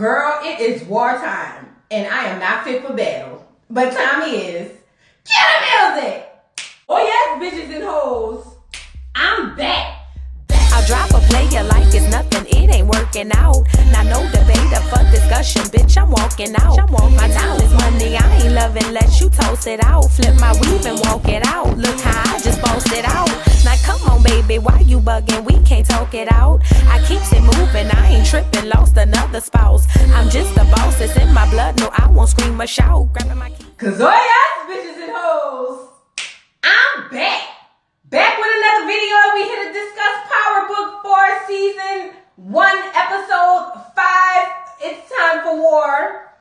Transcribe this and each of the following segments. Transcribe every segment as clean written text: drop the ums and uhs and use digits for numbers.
Girl, it is wartime, and I am not fit for battle. But time is. Cue the music! Oh yes, bitches and hoes. I'm back. I'll drop a player like it's nothing, it ain't working out. Now no debate or fuck discussion, bitch, I'm walking out. My time is money, I ain't loving, let you toast it out. Flip my weave and walk it out, look how I just boast it out. Now come on baby, why you bugging, we can't talk it out. I keeps it moving, I ain't tripping, lost another spouse. I'm just a boss, it's in my blood, no I won't scream or shout. Grabbing my key. Cause oh yes, bitches and hoes, I'm back. Back with another video. We here to discuss Power Book 4 Season 1 Episode 5. It's time for war.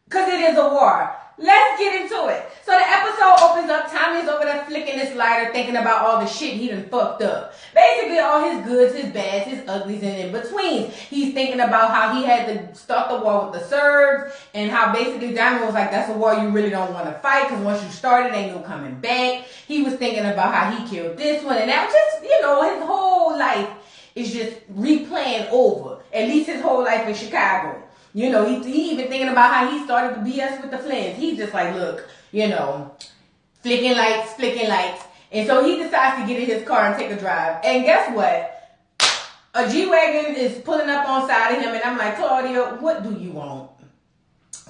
Cause it is a war. Let's get into it. So the episode opens up. Tommy's over there flicking his lighter, thinking about all the shit he done fucked up. Basically all his goods, his bads, his uglies, and in betweens. He's thinking about how he had to start the war with the Serbs, and how basically Diamond was like, that's a war you really don't want to fight, because once you start it, ain't no coming back. He was thinking about how he killed this one and that. Just, his whole life is just replaying over. At least his whole life in Chicago. He even thinking about how he started the BS with the Flins. He's just like, look, flicking lights. And so he decides to get in his car and take a drive. And guess what? A G-Wagon is pulling up on side of him. And I'm like, Claudia, what do you want?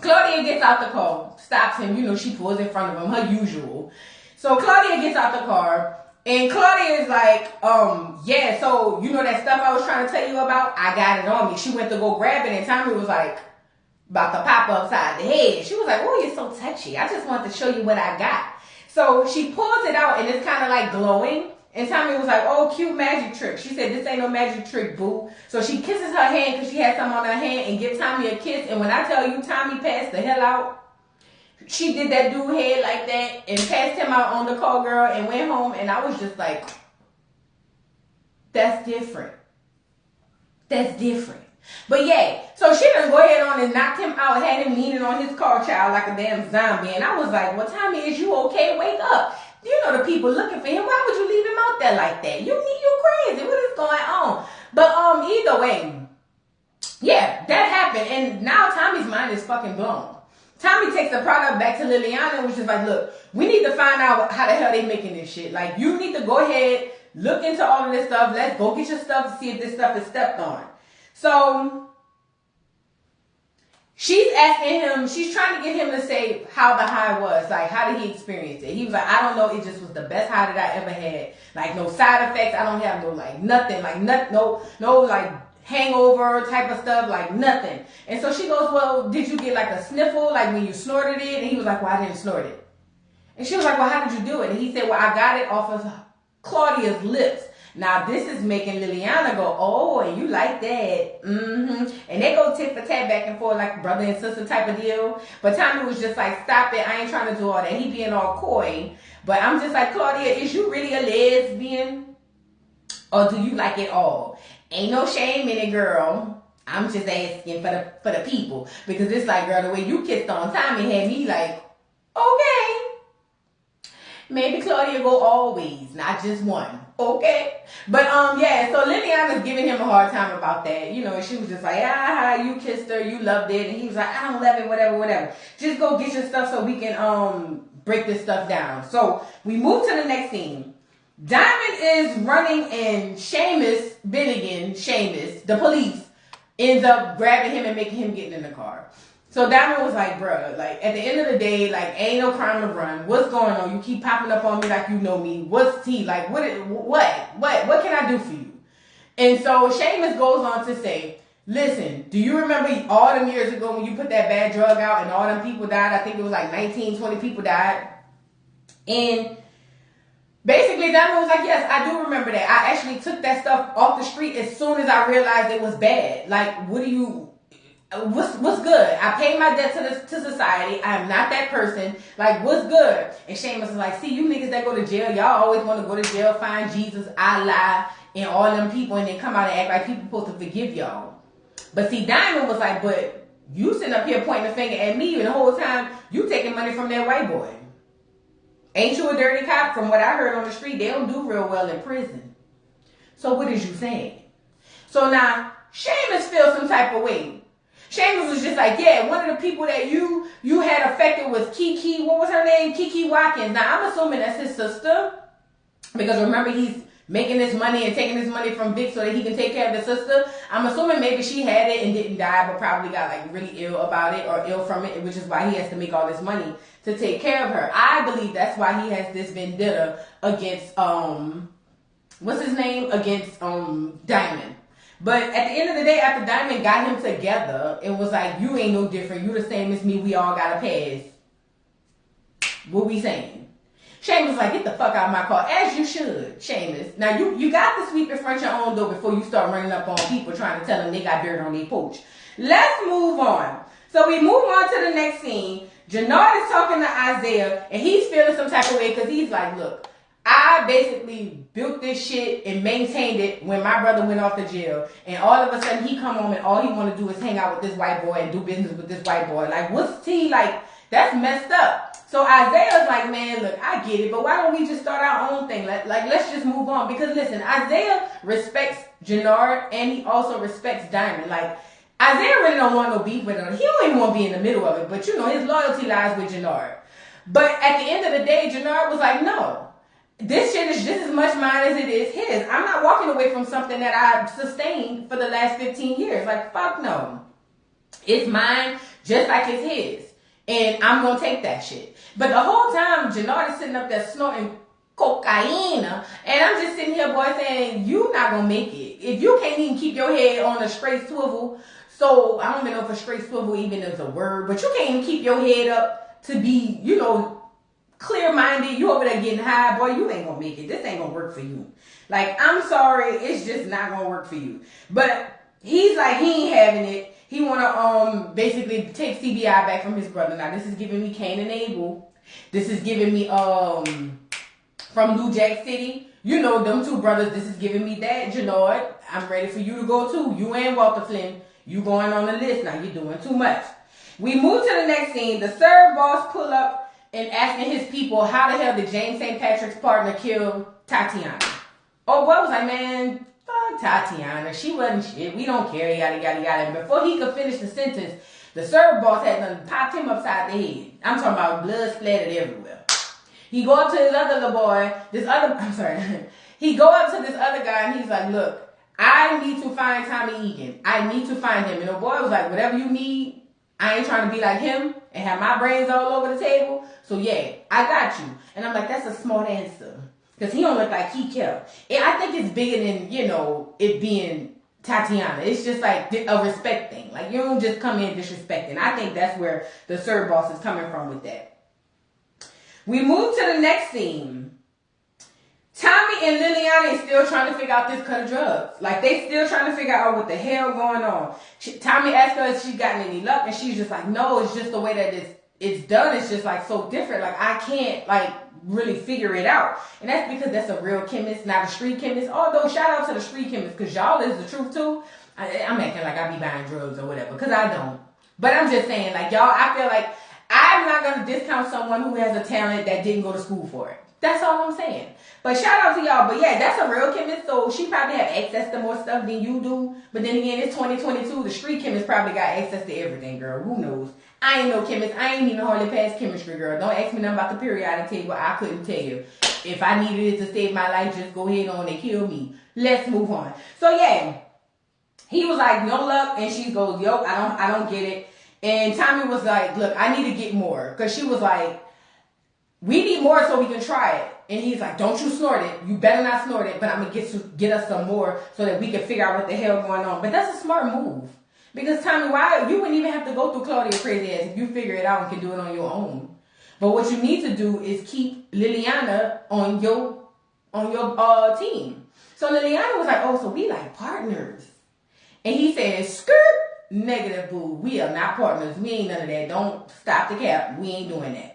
Claudia gets out the car, stops him. She pulls in front of him, her usual. So Claudia gets out the car. And Claudia is like, yeah, so that stuff I was trying to tell you about? I got it on me. She went to go grab it, and Tommy was like, about to pop upside the head. She was like, oh, you're so touchy. I just wanted to show you what I got. So she pulls it out, and it's kind of like glowing. And Tommy was like, oh, cute magic trick. She said, this ain't no magic trick, boo. So she kisses her hand because she had something on her hand and gives Tommy a kiss. And when I tell you Tommy passed the hell out, she did that dude head like that and passed him out on the call, girl, and went home. And I was just like, that's different. That's different. But yeah, so she done go ahead on and knocked him out, had him leaning on his car, child, like a damn zombie. And I was like, well, Tommy, is you okay? Wake up. The people looking for him. Why would you leave him out there like that? You crazy. What is going on? But either way, yeah, that happened. And now Tommy's mind is fucking blown. Tommy takes the product back to Liliana and was just like, look, we need to find out how the hell they making this shit. Like, you need to go ahead, look into all of this stuff. Let's go get your stuff to see if this stuff is stepped on. So she's asking him, she's trying to get him to say how the high was. Like, how did he experience it? He was like, I don't know. It just was the best high that I ever had. Like, no side effects. I don't have no, like, nothing. Like, no, like, hangover type of stuff, like nothing. And so she goes, well, did you get like a sniffle, like when you snorted it? And he was like, well, I didn't snort it. And she was like, well, how did you do it? And he said, well, I got it off of Claudia's lips. Now this is making Liliana go, oh, and you like that. And they go tit for tat back and forth like brother and sister type of deal. But Tommy was just like, stop it, I ain't trying to do all that. He being all coy. But I'm just like, Claudia, is you really a lesbian? Or do you like it all? Ain't no shame in it, girl. I'm just asking for the people. Because it's like, girl, the way you kissed on Tommy had me like, okay. Maybe Claudia go always, not just one. Okay. But yeah, so Liliana's giving him a hard time about that. She was just like, you kissed her, you loved it. And he was like, I don't love it, whatever. Just go get your stuff so we can break this stuff down. So we move to the next scene. Diamond is running and Seamus, the police, ends up grabbing him and making him get in the car. So Diamond was like, bruh, like at the end of the day, like ain't no crime to run. What's going on? You keep popping up on me like you know me. What's tea? Like what can I do for you? And so Seamus goes on to say, listen, do you remember all them years ago when you put that bad drug out and all them people died? I think it was like 19, 20 people died. And basically, Diamond was like, yes, I do remember that. I actually took that stuff off the street as soon as I realized it was bad. Like, what's good? I paid my debt to society. I am not that person. Like, what's good? And Seamus was like, see, you niggas that go to jail, y'all always want to go to jail, find Jesus, Allah, and all them people, and then come out and act like people supposed to forgive y'all. But see, Diamond was like, but you sitting up here pointing the finger at me, and the whole time, you taking money from that white boy. Ain't you a dirty cop? From what I heard on the street, they don't do real well in prison. So what is you saying? So now, Seamus feels some type of way. Seamus was just like, yeah, one of the people that you had affected was Kiki. What was her name? Kiki Watkins. Now, I'm assuming that's his sister. Because remember, he's making this money and taking this money from Vic so that he can take care of the sister. I'm assuming maybe she had it and didn't die, but probably got like really ill about it or ill from it, which is why he has to make all this money to take care of her. I believe that's why he has this vendetta against, what's his name? Against Diamond. But at the end of the day, after Diamond got him together, it was like, you ain't no different. You the same as me. We all got a pass. What we saying? Seamus like, get the fuck out of my car. As you should, Seamus. Now, you got to sweep in front of your own door before you start running up on people trying to tell them they got dirt on their porch. Let's move on. So we move on to the next scene. Jannard is talking to Isaiah, and he's feeling some type of way because he's like, look, I basically built this shit and maintained it when my brother went off to jail. And all of a sudden, he come home and all he want to do is hang out with this white boy and do business with this white boy. Like, what's he like? That's messed up. So Isaiah's like, man, look, I get it, but why don't we just start our own thing? Let's just move on. Because listen, Isaiah respects Jannard and he also respects Diamond. Like, Isaiah really don't want no beef with him. He don't even want to be in the middle of it. But, you know, his loyalty lies with Jannard. But at the end of the day, Jannard was like, no. This shit is just as much mine as it is his. I'm not walking away from something that I've sustained for the last 15 years. Like, fuck no. It's mine just like it's his. And I'm going to take that shit. But the whole time, Jannard is sitting up there snorting cocaine. And I'm just sitting here, boy, saying, you not going to make it. If you can't even keep your head on a straight swivel. So, I don't even know if a straight swivel even is a word. But you can't even keep your head up to be, you know, clear-minded. You over there getting high, boy, you ain't going to make it. This ain't going to work for you. Like, I'm sorry. It's just not going to work for you. But he's like, he ain't having it. He want to basically take CBI back from his brother. Now, this is giving me Cain and Abel. This is giving me from New Jack City. You know, them two brothers. This is giving me that. Jannard, I'm ready for you to go too. You and Walter Flynn. You going on the list. Now, you're doing too much. We move to the next scene. The serve boss pull up and asking his people, how the hell did James St. Patrick's partner kill Tatiana? Oh, boy was like, man, fuck Tatiana. She wasn't shit. We don't care, yada, yada, yada. And before he could finish the sentence, the serve boss had done popped him upside the head. I'm talking about blood splattered everywhere. He go up to his other little boy, he go up to this other guy and he's like, look, I need to find Tommy Egan. I need to find him. And the boy was like, whatever you need, I ain't trying to be like him and have my brains all over the table. So yeah, I got you. And I'm like, that's a smart answer. Because he don't look like he kept. I think it's bigger than, you know, it being Tatiana. It's just like a respect thing. Like, you don't just come in disrespecting. I think that's where the serve boss is coming from with that. We move to the next scene. Tommy and Liliana is still trying to figure out this cut of drugs. Like, they still trying to figure out what the hell going on. Tommy asked her if she's gotten any luck, and she's just like, no, it's just the way that it's done. It's just, like, so different. Like, I can't, like, really figure it out. And that's because that's a real chemist, not a street chemist. Although, shout out to the street chemist, because y'all is the truth, too. I'm acting like I be buying drugs or whatever, because I don't. But I'm just saying, like, y'all, I feel like I'm not going to discount someone who has a talent that didn't go to school for it. That's all I'm saying. But shout out to y'all. But yeah, that's a real chemist. So she probably have access to more stuff than you do. But then again, it's 2022. The street chemist probably got access to everything, girl. Who knows? I ain't no chemist. I ain't even hardly passed chemistry, girl. Don't ask me nothing about the periodic table. I couldn't tell you. If I needed it to save my life, just go ahead on and kill me. Let's move on. So yeah, he was like, no luck. And she goes, yo, I don't get it. And Tommy was like, look, I need to get more. Because she was like, we need more so we can try it. And he's like, don't you snort it. You better not snort it, but I'm going to get us some more so that we can figure out what the hell going on. But that's a smart move. Because, Tommy, why? You wouldn't even have to go through Claudia crazy ass if you figure it out and can do it on your own. But what you need to do is keep Liliana on your team. So Liliana was like, oh, so we like partners. And he said, skirt, negative, boo. We are not partners. We ain't none of that. Don't stop the cap. We ain't doing that.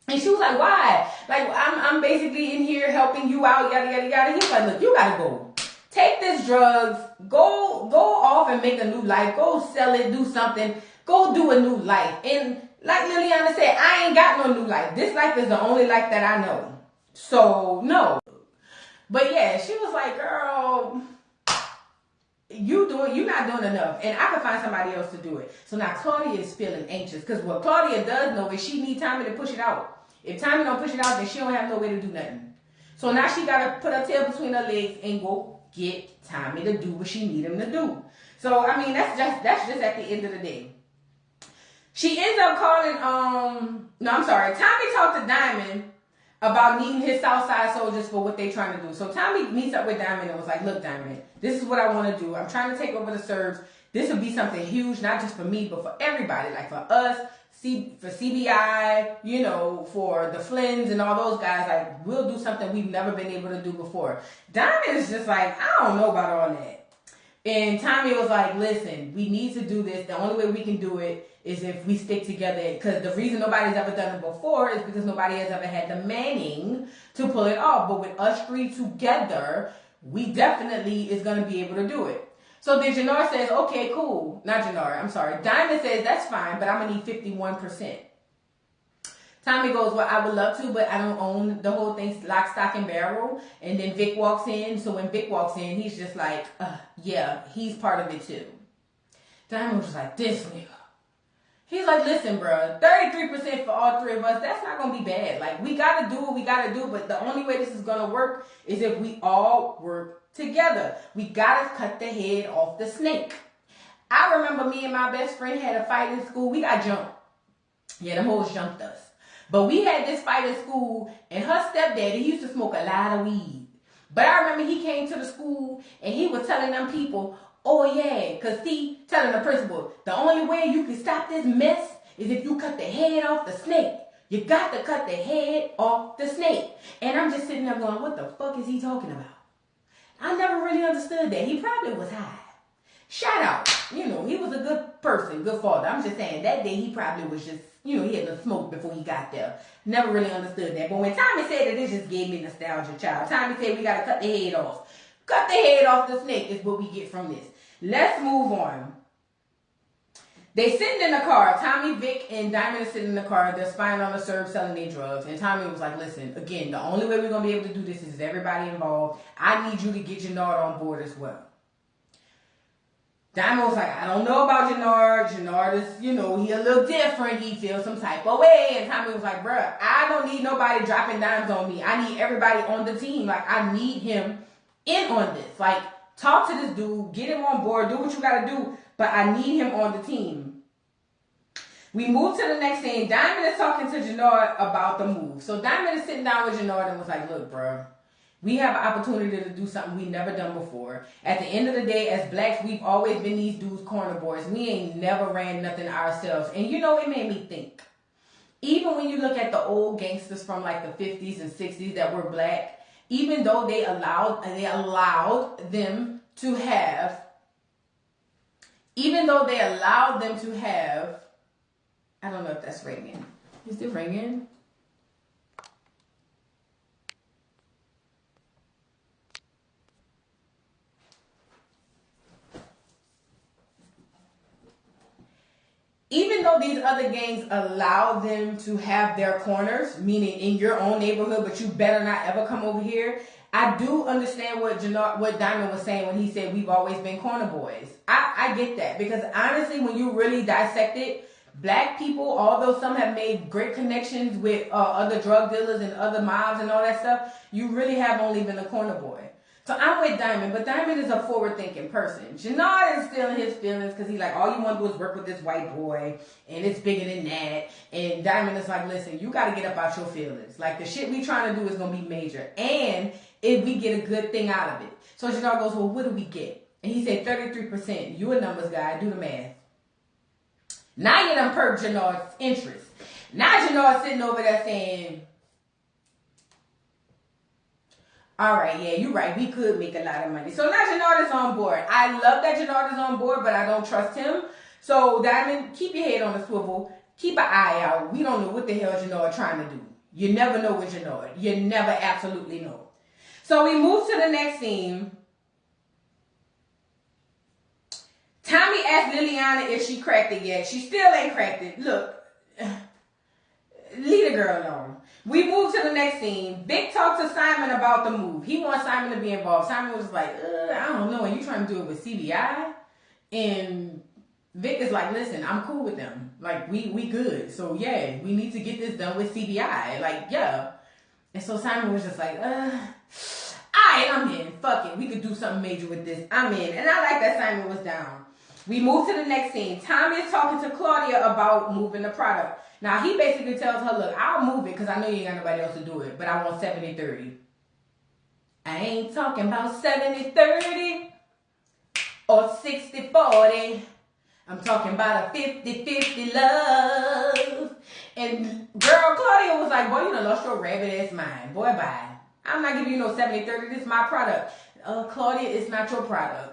And she was like, why? Like, I'm basically in here helping you out, yada, yada, yada. He was like, look, you gotta go. Take this drugs. Go off and make a new life. Go sell it. Do something. Go do a new life. And like Liliana said, I ain't got no new life. This life is the only life that I know. So, no. But yeah, she was like, girl, you're not doing enough, and I can find somebody else to do it. So now Claudia is feeling anxious because what Claudia does know is she needs Tommy to push it out. If Tommy don't push it out, then she don't have no way to do nothing. So now she gotta put her tail between her legs and go get Tommy to do what she need him to do. So I mean, that's just at the end of the day. She ends up calling. Tommy talked to Diamond about needing his Southside soldiers for what they trying to do. So Tommy meets up with Diamond and was like, look, Diamond, this is what I want to do. I'm trying to take over the Serbs. This will be something huge, not just for me, but for everybody. Like for us, for CBI, you know, for the Flynns and all those guys. Like, we'll do something we've never been able to do before. Diamond is just like, I don't know about all that. And Tommy was like, listen, we need to do this. The only way we can do it is if we stick together, because the reason nobody's ever done it before is because nobody has ever had the manning to pull it off. But with us three together, we definitely is going to be able to do it. So then Jannar says, okay, cool. Not Jannar, I'm sorry. Diamond says, that's fine, but I'm going to need 51%. Tommy goes, well, I would love to, but I don't own the whole thing, lock, stock, and barrel. And then Vic walks in. So when Vic walks in, he's just like, yeah, he's part of it too. Diamond was like, this nigga. He's like, listen, bro, 33% for all three of us, that's not going to be bad. Like, we got to do what we got to do, but the only way this is going to work is if we all work together. We got to cut the head off the snake. I remember me and my best friend had a fight in school. We got jumped. Yeah, them hoes jumped us. But we had this fight in school, and her stepdaddy, he used to smoke a lot of weed. But I remember he came to the school, and he was telling them people, oh yeah, because see, telling the principal, the only way you can stop this mess is if you cut the head off the snake. You got to cut the head off the snake. And I'm just sitting there going, what the fuck is he talking about? I never really understood that. He probably was high. Shout out. You know, he was a good person, good father. I'm just saying, that day he probably was just, you know, he had to smoke before he got there. Never really understood that. But when Tommy said it, it just gave me nostalgia, child. Tommy said we got to cut the head off. Cut the head off the snake is what we get from this. Let's move on. They sitting in the car. Tommy, Vic, and Diamond are sitting in the car. They're spying on the Serbs selling their drugs. And Tommy was like, listen, again, the only way we're going to be able to do this is everybody involved. I need you to get Jannar on board as well. Diamond was like, I don't know about Jannar. Jannar is, you know, he a little different. He feels some type of way. And Tommy was like, bruh, I don't need nobody dropping dimes on me. I need everybody on the team. Like, I need him in on this. Like, talk to this dude, get him on board, do what you gotta do, but I need him on the team. We move to the next scene. Diamond is talking to Jannar about the move. So Diamond is sitting down with Jannar and was like, look, bro, we have an opportunity to do something we never done before. At the end of the day, as blacks, we've always been these dudes' corner boys. We ain't never ran nothing ourselves. And you know, it made me think. Even when you look at the old gangsters from like the 50s and 60s that were black, even though they allowed them to have, I don't know if that's ringing. Is it ringing? Even though these other gangs allow them to have their corners, meaning in your own neighborhood, but you better not ever come over here, I do understand what Diamond was saying when he said we've always been corner boys. I get that, because honestly, when you really dissect it, black people, although some have made great connections with other drug dealers and other mobs and all that stuff, you really have only been a corner boy. So I'm with Diamond, but Diamond is a forward-thinking person. Jannar is still in his feelings because he's like, all you want to do is work with this white boy, and it's bigger than that. And Diamond is like, listen, you got to get up out your feelings. Like, the shit we trying to do is going to be major. And if we get a good thing out of it. So Jannar goes, well, what do we get? And he said 33%. You a numbers guy. Do the math. Now you done perked Jannar's interest. Now Jannar's sitting over there saying, all right, yeah, you're right. We could make a lot of money. So now Jannar is on board. I love that Jannar is on board, but I don't trust him. So Diamond, keep your head on the swivel. Keep an eye out. We don't know what the hell Jannar is trying to do. You never know with Jannar. You never absolutely know. So we move to the next scene. Tommy asked Liliana if she cracked it yet. She still ain't cracked it. Look, leave the girl alone. We move to the next scene. Vic talked to Simon about the move. He wants Simon to be involved. Simon was like, I don't know. And you trying to do it with CBI? And Vic is like, listen, I'm cool with them. Like, we good. So, yeah, we need to get this done with CBI. Like, yeah. And so Simon was just like, alright, I'm in. Fuck it. We could do something major with this. I'm in. And I like that Simon was down. We move to the next scene. Tommy is talking to Claudia about moving the product. Now, he basically tells her, look, I'll move it because I know you ain't got nobody else to do it, but I want 70-30. I ain't talking about 70-30 or 60-40. I'm talking about a 50-50 love. And girl, Claudia was like, boy, you done lost your rabbit-ass mind. Boy, bye. I'm not giving you no 70-30. This is my product. Claudia, it's not your product.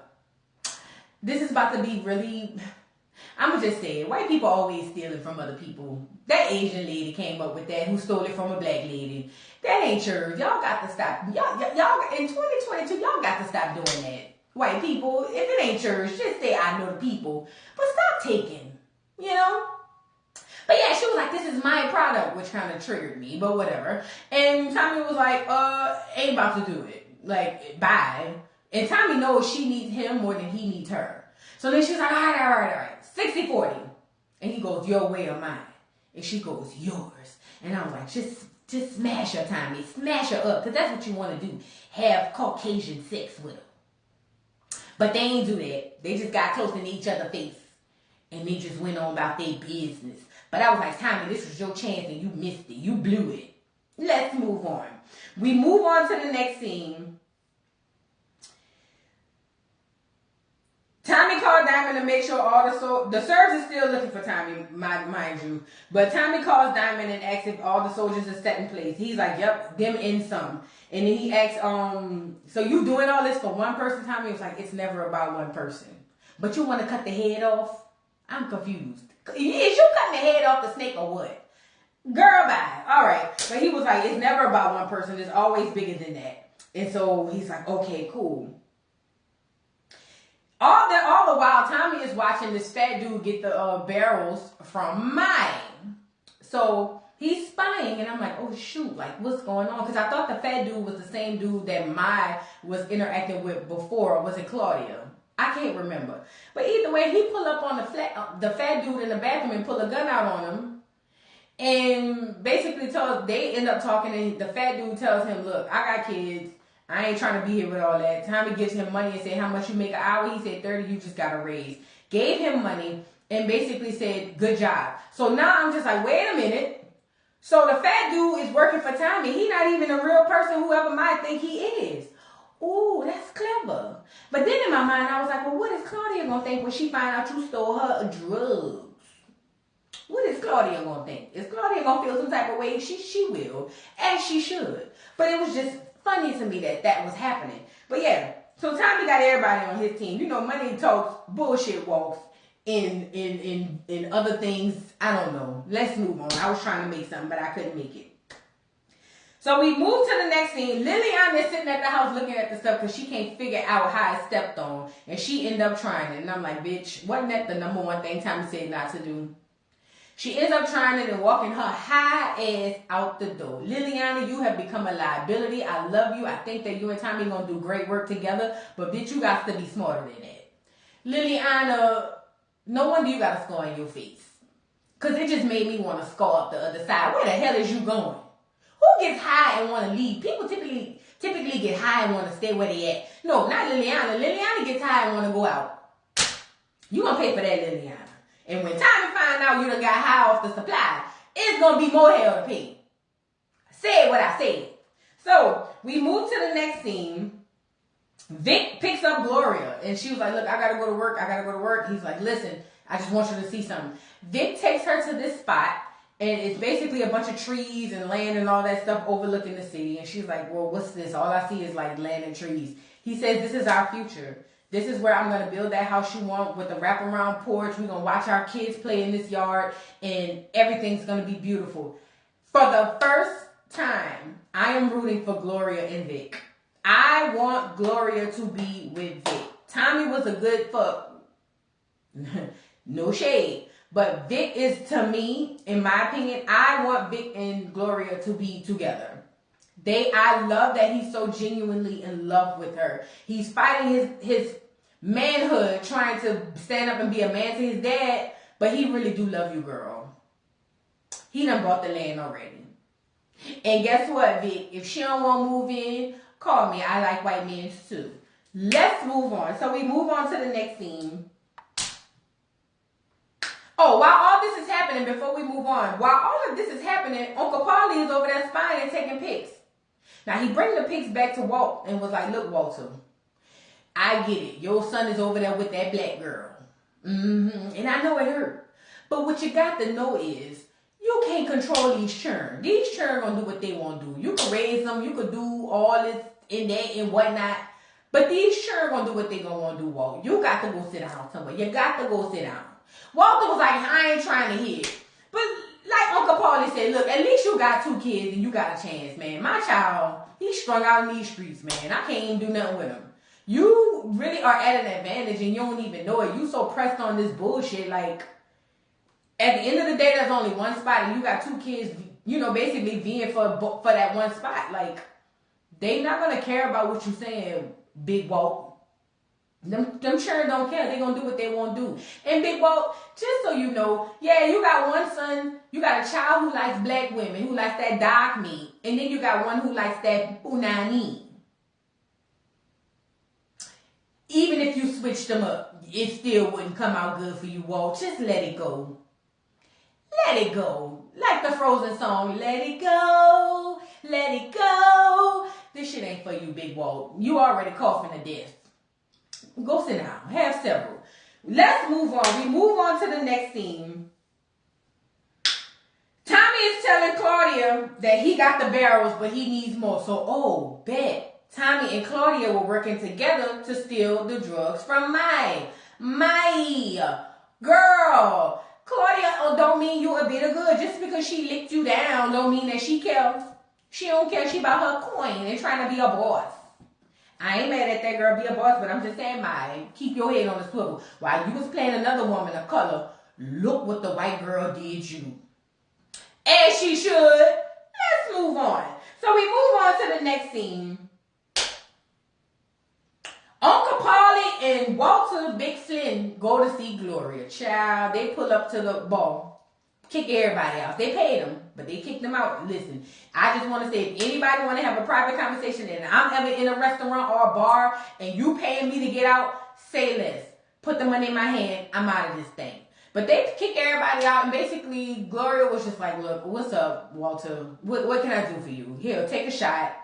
This is about to be really... I'm going to just say it. White people always stealing from other people. That Asian lady came up with that who stole it from a black lady. That ain't yours. Y'all got to stop. Y'all in 2022, y'all got to stop doing that. White people, if it ain't yours, just say I know the people. But stop taking, you know? But yeah, she was like, this is my product, which kind of triggered me, but whatever. And Tommy was like, ain't about to do it. Like, bye. And Tommy knows she needs him more than he needs her. So then she's like, all right. 60-40. And he goes, your way or mine. And she goes, yours. And I was like, just smash her, Tommy. Smash her up. Because that's what you want to do. Have Caucasian sex with her. But they ain't do that. They just got close to each other's face. And they just went on about their business. But I was like, Tommy, this was your chance and you missed it. You blew it. Let's move on. We move on to the next scene. Tommy called Diamond to make sure all the Serbs is still looking for Tommy, mind you. But Tommy calls Diamond and asks if all the soldiers are set in place. He's like, yep, them and some. And then he asks, so you doing all this for one person, Tommy? Was like, it's never about one person. But you want to cut the head off? I'm confused. Is you cutting the head off the snake or what? Girl, bye. All right. But he was like, it's never about one person. It's always bigger than that. And so he's like, okay, cool. All the while, Tommy is watching this fat dude get the barrels from mine. So he's spying, and I'm like, oh shoot, like what's going on? Because I thought the fat dude was the same dude that Mai was interacting with before. Or was it Claudia? I can't remember. But either way, he pull up on the fat dude in the bathroom and pull a gun out on him. And basically they end up talking, and the fat dude tells him, look, I got kids. I ain't trying to be here with all that. Tommy gives him money and said, how much you make an hour? He said, 30, you just got a raise. Gave him money and basically said, good job. So now I'm just like, wait a minute. So the fat dude is working for Tommy. He not even a real person, whoever might think he is. Ooh, that's clever. But then in my mind, I was like, well, what is Claudia going to think when she find out you stole her drugs? What is Claudia going to think? Is Claudia going to feel some type of way? She will, as she should. But it was just funny to me that was happening. But yeah, so Tommy got everybody on his team. You know, money talks, bullshit walks, in other things. I don't know. Let's move on. I was trying to make something, but I couldn't make it. So we move to the next scene. Liliana is sitting at the house looking at the stuff because she can't figure out how it stepped on. And she ended up trying it. And I'm like, bitch, wasn't that the number one thing Tommy said not to do? She ends up trying it and walking her high ass out the door. Liliana, you have become a liability. I love you. I think that you and Tommy are going to do great work together. But bitch, you got to be smarter than that. Liliana, no wonder you got a scar on your face. Because it just made me want to scar up the other side. Where the hell is you going? Who gets high and want to leave? People typically get high and want to stay where they at. No, not Liliana. Liliana gets high and want to go out. You going to pay for that, Liliana. And when Tommy find out you done got high off the supply, it's going to be more hell to pay. I said what I said. So, we move to the next scene. Vic picks up Gloria. And she was like, look, I got to go to work. He's like, listen, I just want you to see something. Vic takes her to this spot. And it's basically a bunch of trees and land and all that stuff overlooking the city. And she's like, well, what's this? All I see is like land and trees. He says, this is our future. This is where I'm going to build that house you want with the wraparound porch. We're going to watch our kids play in this yard. And everything's going to be beautiful. For the first time, I am rooting for Gloria and Vic. I want Gloria to be with Vic. Tommy was a good fuck. No shade. But Vic is, to me, in my opinion, I want Vic and Gloria to be together. I love that he's so genuinely in love with her. He's fighting his manhood, trying to stand up and be a man to his dad, but he really do love you, girl. He done bought the land already. And guess what, Vic? If she don't want to move in, call me. I like white men too. Let's move on. So we move on to the next scene. Oh, while all this is happening, before we move on, while all of this is happening, Uncle Paulie is over there spying and taking pics. Now, he bring the pics back to Walt and was like, look, Walter, I get it. Your son is over there with that black girl. And I know it hurt. But what you got to know is, you can't control these children. These children gonna do what they want to do. You can raise them. You can do all this and that and whatnot. But these children gonna do what they gonna want to do, Walt. You got to go sit down somewhere. You got to go sit down. Walter was like, I ain't trying to hear it. But like Uncle Paulie said, look, at least you got 2 kids and you got a chance, man. My child, he's strung out in these streets, man. I can't even do nothing with him. You really are at an advantage and you don't even know it. You so pressed on this bullshit. Like, at the end of the day, there's only one spot and you got 2 kids, you know, basically vying for that one spot. Like, they not going to care about what you saying, Big Walt. Them sure don't care. They gonna do what they want to do. And Big Walt, just so you know, yeah, you got one son, you got a child who likes black women, who likes that dark meat, and then you got one who likes that punani. Even if you switched them up, it still wouldn't come out good for you, Walt. Just let it go. Let it go. Like the Frozen song, let it go, let it go. This shit ain't for you, Big Walt. You already coughing to death. Go sit down. Have several. Let's move on. We move on to the next scene. Tommy is telling Claudia that he got the barrels, but he needs more. So, bet. Tommy and Claudia were working together to steal the drugs from my girl. Claudia don't mean you a bit of good. Just because she licked you down don't mean that she cares. She don't care. She about her coin and trying to be a boss. I ain't mad at that girl be a boss, but I'm just saying, keep your head on the swivel. While you was playing another woman of color, look what the white girl did you. As she should. Let's move on. So we move on to the next scene. Uncle Paulie and Walter Big Slim go to see Gloria. Child, they pull up to the ball, kick everybody out. They paid them, but they kicked them out. Listen, I just want to say, if anybody want to have a private conversation and I'm ever in a restaurant or a bar and you paying me to get out, say less. Put the money in my hand. I'm out of this thing. But they kick everybody out, and basically Gloria was just like, look, what's up, Walter? What can I do for you? Here, take a shot.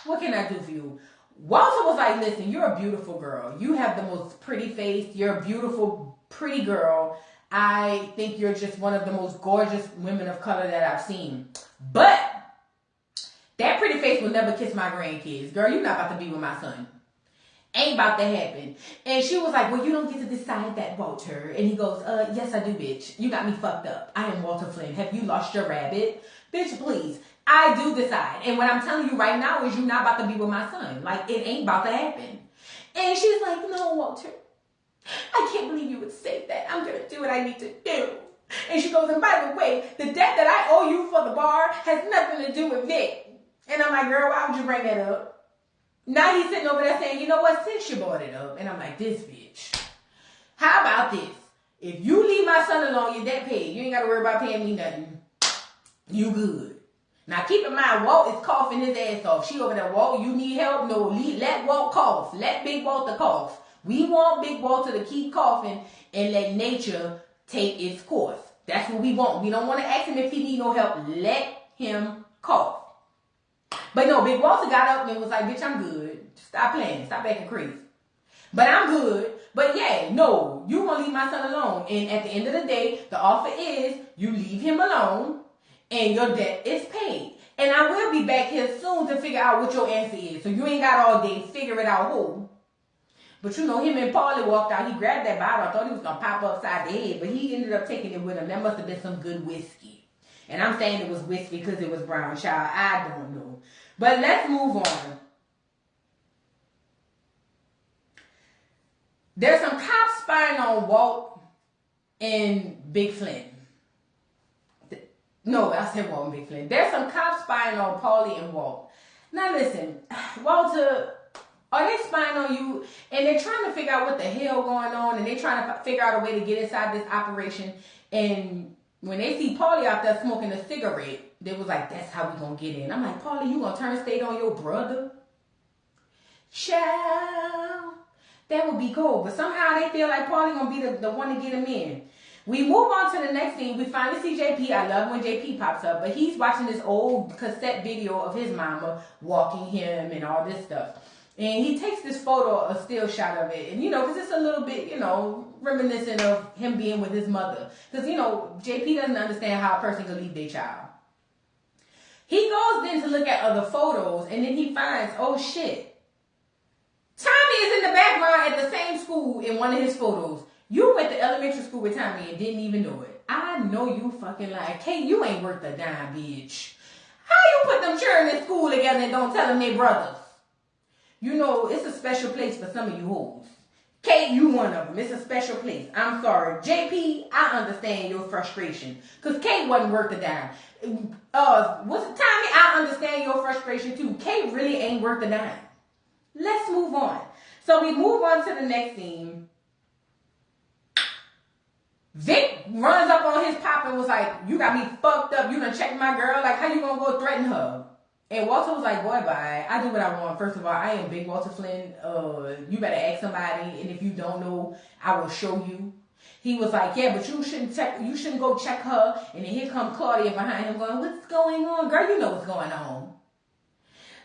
What can I do for you? Walter was like, listen, you're a beautiful girl. You have the most pretty face. You're a beautiful, pretty girl. I think you're just one of the most gorgeous women of color that I've seen. But that pretty face will never kiss my grandkids. Girl, you're not about to be with my son. Ain't about to happen. And she was like, well, you don't get to decide that, Walter. And he goes, yes, I do, bitch. You got me fucked up. I am Walter Flynn. Have you lost your rabbit? Bitch, please. I do decide. And what I'm telling you right now is you're not about to be with my son. Like, it ain't about to happen. And she's like, no, Walter. I can't believe you would say that. I'm going to do what I need to do. And she goes, and by the way, the debt that I owe you for the bar has nothing to do with Vic. And I'm like, girl, why would you bring that up? Now he's sitting over there saying, you know what, since you brought it up. And I'm like, this bitch. How about this? If you leave my son alone, your debt paid. You ain't got to worry about paying me nothing. You good. Now keep in mind, Walt is coughing his ass off. She over there, Walt, you need help? No, let Walt cough. Let Big Walter cough. We want Big Walter to keep coughing and let nature take its course. That's what we want. We don't want to ask him if he need no help. Let him cough. But no, Big Walter got up and was like, bitch, I'm good. Stop playing. Stop acting crazy. But I'm good. But yeah, no, you gonna leave my son alone. And at the end of the day, the offer is you leave him alone and your debt is paid. And I will be back here soon to figure out what your answer is. So you ain't got all day to figure it out who. But you know, him and Paulie walked out. He grabbed that bottle. I thought he was going to pop upside the head. But he ended up taking it with him. That must have been some good whiskey. And I'm saying it was whiskey because it was brown. Child, I don't know. But let's move on. There's some cops spying on Walt and Big Flynn. No, I said Walt and Big Flynn. There's some cops spying on Paulie and Walt. Now listen, Walter, are they spying on you? And they're trying to figure out what the hell going on, and they're trying to figure out a way to get inside this operation. And when they see Paulie out there smoking a cigarette, they was like, that's how we gonna get in. I'm like, Paulie, you gonna turn state on your brother? Child, that would be cool. But somehow they feel like Paulie gonna be the one to get him in. We move on to the next scene. We finally see JP. I love when JP pops up, but he's watching this old cassette video of his mama walking him and all this stuff. And he takes this photo, a still shot of it. And, because it's a little bit, reminiscent of him being with his mother. Because, JP doesn't understand how a person can leave their child. He goes then to look at other photos, and then he finds, oh, shit. Tommy is in the background at the same school in one of his photos. You went to elementary school with Tommy and didn't even know it. I know you fucking lying. Kate, you ain't worth a dime, bitch. How you put them children in school together and don't tell them they brothers? It's a special place for some of you hoes. Kate, you one of them. It's a special place. I'm sorry. JP, I understand your frustration. Because Kate wasn't worth a dime. What's Tommy? I understand your frustration too. Kate really ain't worth a dime. Let's move on. So we move on to the next scene. Vic runs up on his pop and was like, you got me fucked up. You done checked my girl. Like, how you gonna go threaten her? And Walter was like, boy, bye. I do what I want. First of all, I am Big Walter Flynn. You better ask somebody. And if you don't know, I will show you. He was like, yeah, but you shouldn't go check her. And then here comes Claudia behind him going, what's going on? Girl, you know what's going on.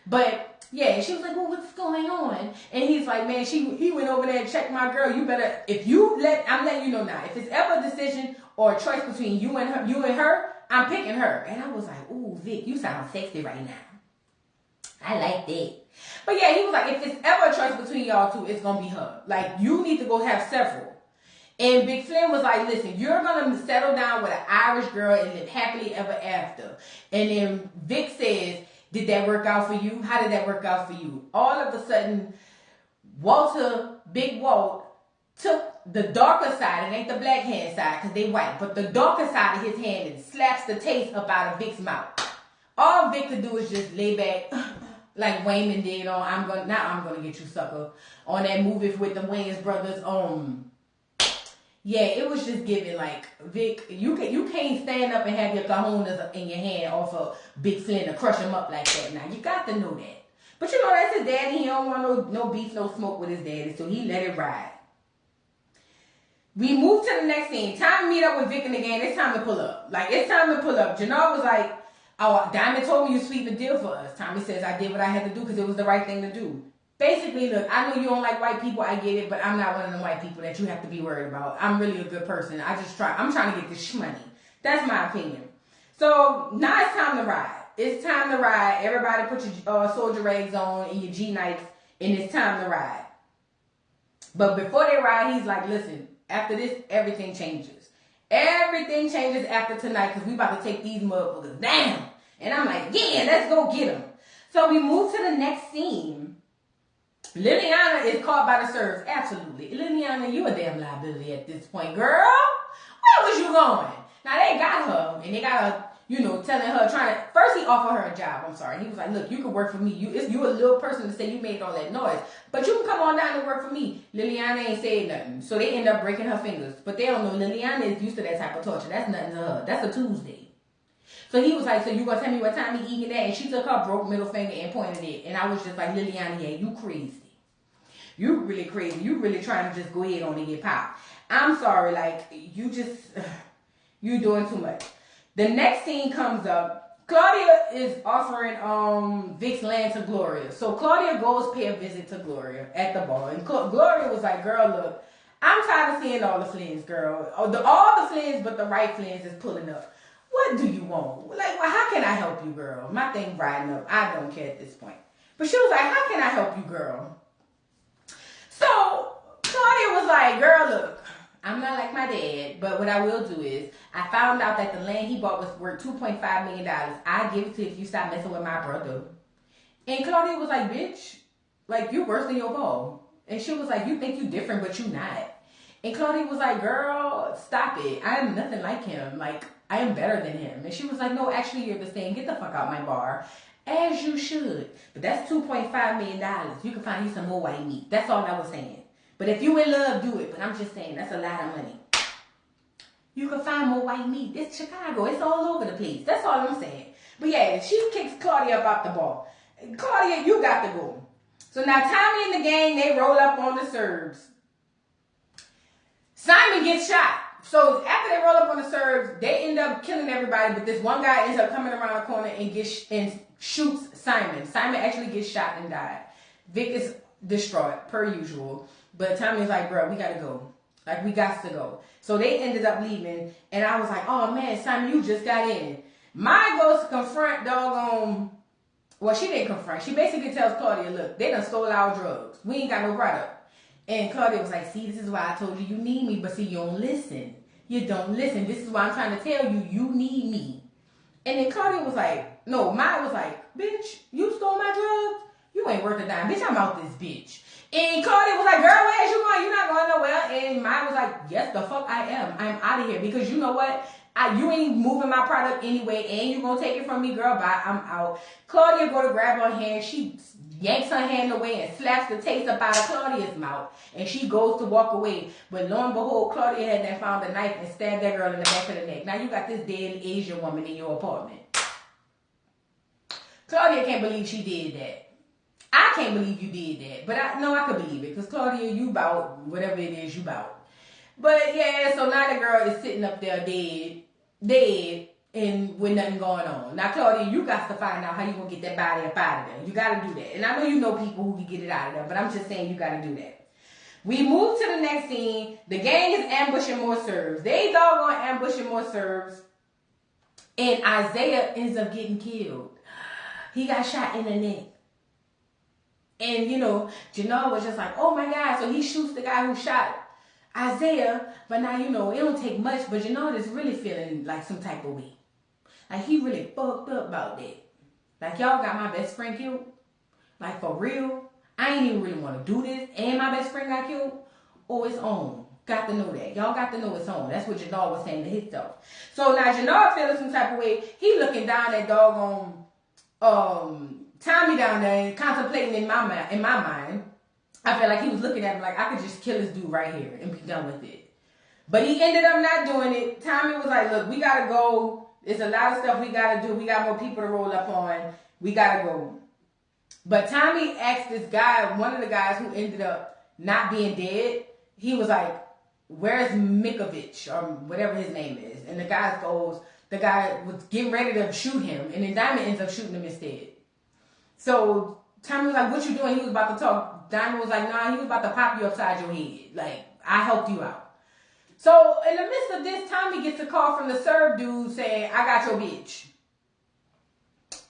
But yeah, she was like, well, what's going on? And he's like, man, he went over there and checked my girl. You better, I'm letting you know now, if it's ever a decision or a choice between you and her, I'm picking her. And I was like, ooh, Vic, you sound sexy right now. I like that. But yeah, he was like, if it's ever a choice between y'all two, it's going to be her. Like, you need to go have several. And Big Flynn was like, listen, you're going to settle down with an Irish girl and live happily ever after. And then Vic says, did that work out for you? How did that work out for you? All of a sudden, Big Walt, took the darker side, it ain't the black hand side because they white, but the darker side of his hand and slaps the taste up out of Vic's mouth. All Vic could do is just lay back like Wayman did on I'm gonna get you, sucker, on that movie with the Wayans brothers. Yeah, it was just giving like, Vic, you can't stand up and have your cojones in your hand off of Big Flynn to crush him up like that. Now you got to know that. But that's his daddy. He don't want no beef, no smoke with his daddy, so he let it ride. We move to the next scene. Time to meet up with Vic and the gang. It's time to pull up. Like, it's time to pull up. Janelle was like, oh, Diamond told me you sweep the deal for us. Tommy says, I did what I had to do because it was the right thing to do. Basically, look, I know you don't like white people. I get it, but I'm not one of them white people that you have to be worried about. I'm really a good person. I'm trying to get this money. That's my opinion. So, now it's time to ride. It's time to ride. Everybody put your soldier rags on and your G-Nikes, and it's time to ride. But before they ride, he's like, listen, after this, everything changes. Everything changes after tonight because we about to take these motherfuckers down. And I'm like, yeah, let's go get them. So we move to the next scene. Liliana is caught by the serves. Absolutely. Liliana, you a damn liability at this point, girl. Where was you going? Now, they got her, and they got her, telling her, first he offered her a job. I'm sorry. He was like, look, you can work for me. You a little person to say you made all that noise. But you can come on down and work for me. Liliana ain't said nothing. So they end up breaking her fingers. But they don't know Liliana is used to that type of torture. That's nothing to her. That's a Tuesday. So he was like, so you gonna tell me what time he eating that? And she took her broke middle finger and pointed it. And I was just like, Liliana, yeah, you crazy. You really crazy. You really trying to just go ahead on and get popped. I'm sorry, like, you doing too much. The next scene comes up. Claudia is offering Vic's land to Gloria. So Claudia goes pay a visit to Gloria at the bar. And Gloria was like, girl, look, I'm tired of seeing all the Flynns, girl. All the Flynns, but the right Flynns is pulling up. What do you want? Like, well, how can I help you, girl? My thing riding up. I don't care at this point. But she was like, how can I help you, girl? So Claudia was like, girl, look, I'm not like my dad, but what I will do is, I found out that the land he bought was worth $2.5 million. I give it to you if you stop messing with my brother. And Claudia was like, bitch, like, you worse than your ball. And she was like, you think you different, but you not. And Claudia was like, girl, stop it. I am nothing like him. Like, I am better than him. And she was like, no, actually, you're the same. Get the fuck out my bar. As you should. But that's $2.5 million. You can find you some more white meat. That's all I was saying. But if you in love, do it. But I'm just saying, that's a lot of money. You can find more white meat. It's Chicago. It's all over the place. That's all I'm saying. But yeah, she kicks Claudia up out the bar. Claudia, you got to go. So now Tommy and the gang, they roll up on the Serbs. Simon gets shot. So after they roll up on the Serbs, they end up killing everybody. But this one guy ends up coming around the corner and shoots Simon. Simon actually gets shot and died. Vic is distraught, per usual. But Tommy's like, bro, we got to go. Like, we got to go. So they ended up leaving. And I was like, oh, man, Simon, you just got in. Maya goes to confront doggone... Well, she didn't confront. She basically tells Claudia, look, they done stole our drugs. We ain't got no product. And Claudia was like, see, this is why I told you need me. But see, you don't listen. You don't listen. This is why I'm trying to tell you, you need me. And then Claudia was like, no, Maya was like, bitch, you stole my drugs? You ain't worth a dime. Bitch, I'm out this bitch. And Claudia was like, girl, where's you going? You're not going nowhere. And Maya was like, yes, the fuck I am. I'm out of here. Because you know what? You ain't moving my product anyway, and you gonna take it from me, girl. Bye, I'm out. Claudia go to grab her hand. She yanks her hand away and slaps the taste up out of Claudia's mouth. And she goes to walk away. But lo and behold, Claudia had then found a knife and stabbed that girl in the back of the neck. Now you got this dead Asian woman in your apartment. Claudia can't believe she did that. I can't believe you did that. But I could believe it. Because Claudia, you bout whatever it is you bout. But yeah, so now the girl is sitting up there dead, and with nothing going on. Now, Claudia, you got to find out how you gonna get that body up out of there. You got to do that. And I know you know people who can get it out of there, but I'm just saying you got to do that. We move to the next scene. The gang is ambushing more Serbs. They doggone ambushing more Serbs. And Isaiah ends up getting killed. He got shot in the neck. And, you know, Janelle was just like, oh my God. So he shoots the guy who shot Isaiah, but now, you know, it don't take much, but you know, it's really feeling like some type of way. Like, he really fucked up about that. Like, y'all got my best friend killed. Like, for real. I ain't even really want to do this, and my best friend got killed. Oh, it's on. Got to know that. Y'all got to know it's on. That's what Janelle was saying to himself. So now Janelle feeling some type of way. He looking down at doggone Tommy down there, contemplating in my mind. I feel like he was looking at him like, I could just kill this dude right here and be done with it. But he ended up not doing it. Tommy was like, look, we got to go. There's a lot of stuff we got to do. We got more people to roll up on. We got to go. But Tommy asked this guy, one of the guys who ended up not being dead, he was like, where's Mikovic, or whatever his name is? And the guy was getting ready to shoot him, and then Diamond ends up shooting him instead. So Tommy was like, what you doing? He was about to talk. Diamond was like, nah, he was about to pop you upside your head. Like, I helped you out. So in the midst of this, Tommy gets a call from the Serb dude saying, I got your bitch.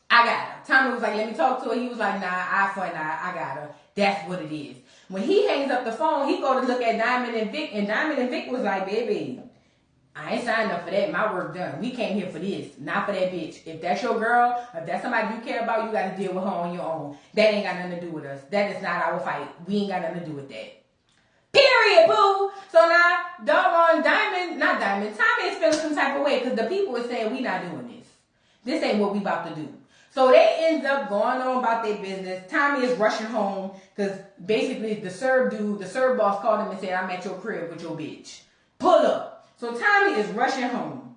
I got her. Tommy was like, let me talk to her. He was like, nah, eye for an eye. I got her. That's what it is. When he hangs up the phone, he go to look at Diamond and Vic, and Diamond and Vic was like, baby, I ain't signed up for that. My work done. We came here for this, not for that bitch. If that's your girl, if that's somebody you care about, you got to deal with her on your own. That ain't got nothing to do with us. That is not our fight. We ain't got nothing to do with that. Period, boo. So now, doggone Tommy is feeling some type of way because the people are saying we not doing this. This ain't what we about to do. So they end up going on about their business. Tommy is rushing home because basically the Serb boss called him and said, I'm at your crib with your bitch. Pull up. So Tommy is rushing home.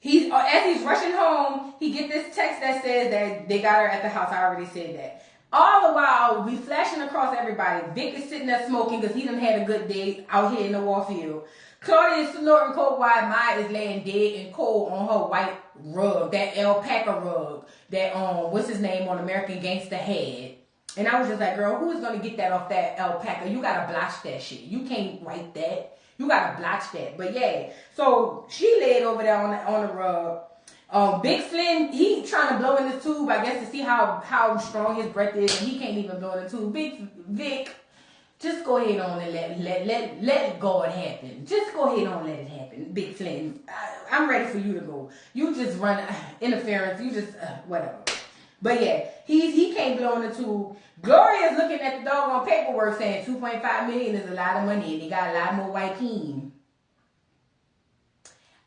As he's rushing home, he get this text that says that they got her at the house. I already said that. All the while, we flashing across everybody. Vic is sitting there smoking because he done had a good day out here in the Warfield. Claudia is snorting coke while Maya is laying dead and cold on her white rug, that alpaca rug that what's his name on American Gangster had. And I was just like, girl, who is gonna get that off that alpaca? You gotta blotch that shit. You can't wipe that. You gotta blotch that. But yeah, so she laid over there on the rug. Big Slim, he trying to blow in the tube, I guess, to see how strong his breath is, and he can't even blow in the tube. Big Vic, just go ahead on and let God happen. Just go ahead on and let it happen. Big Slim, I'm ready for you to go. You just run interference. You just whatever. But yeah, he can't blow in the tube. Gloria's looking at the doggone paperwork saying 2.5 million is a lot of money and they got a lot more white king.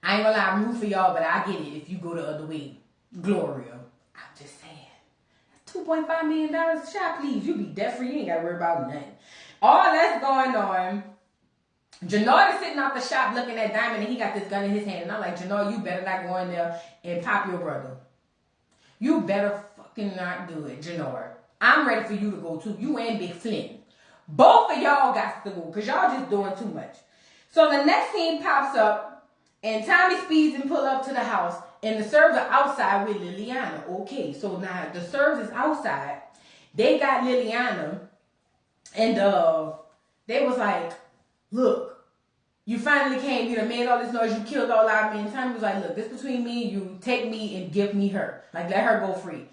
I ain't gonna lie, I'm rooting for y'all, but I get it if you go the other way. Gloria. I'm just saying. $2.5 million shot, please. You be debt free. You ain't gotta worry about nothing. All that's going on. Jannard is sitting out the shop looking at Diamond and he got this gun in his hand. And I'm like, Jannard, you better not go in there and pop your brother. You better fucking not do it, Jannard. I'm ready for you to go too. You and Big Flynn. Both of y'all got to go because y'all just doing too much. So the next scene pops up and Tommy speeds and pull up to the house and the servers are outside with Liliana. Okay, so now the servers is outside. They got Liliana and they was like, look, you finally came, you done made all this noise, you killed all our men. Tommy was like, look, this between me and you, take me and give me her. Like, let her go free.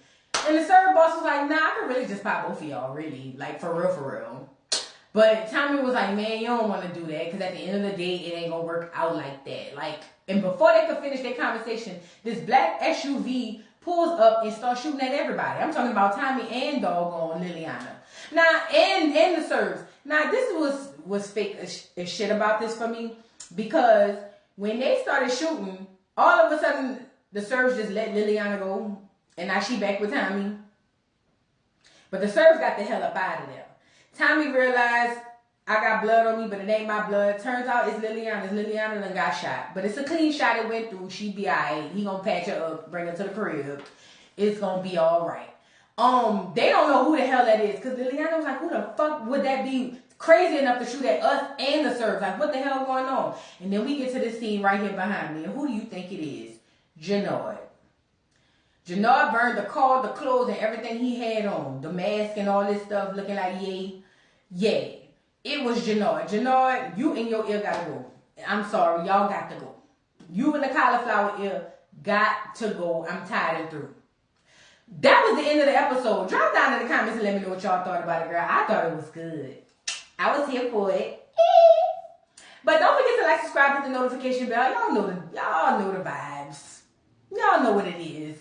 And the server boss was like, nah, I could really just pop both of y'all, really. Like, for real. But Tommy was like, man, you don't want to do that, because at the end of the day, it ain't going to work out like that. Like, and before they could finish their conversation, this black SUV pulls up and starts shooting at everybody. I'm talking about Tommy and doggone Liliana. Now, and the servers. Now, this was fake as shit about this for me, because when they started shooting, all of a sudden, the servers just let Liliana go, and now she back with Tommy. But the servers got the hell up out of there. Tommy realized, I got blood on me, but it ain't my blood. Turns out it's Liliana's. Liliana done got shot. But it's a clean shot it went through. She be alright. He gonna patch her up, bring her to the crib. It's gonna be alright. They don't know who the hell that is. Because Liliana was like, who the fuck would that be crazy enough to shoot at us and the servers? Like, what the hell going on? And then we get to this scene right here behind me. And who do you think it is? Jannard. Jannard burned the car, the clothes, and everything he had on. The mask and all this stuff looking like yay. Yeah. It was Jannard. Jannard, you and your ear gotta go. I'm sorry, y'all got to go. You and the cauliflower ear got to go. I'm tired and through. That was the end of the episode. Drop down in the comments and let me know what y'all thought about it, girl. I thought it was good. I was here for it. But don't forget to like, subscribe, hit the notification bell. Y'all know the vibes. Y'all know what it is.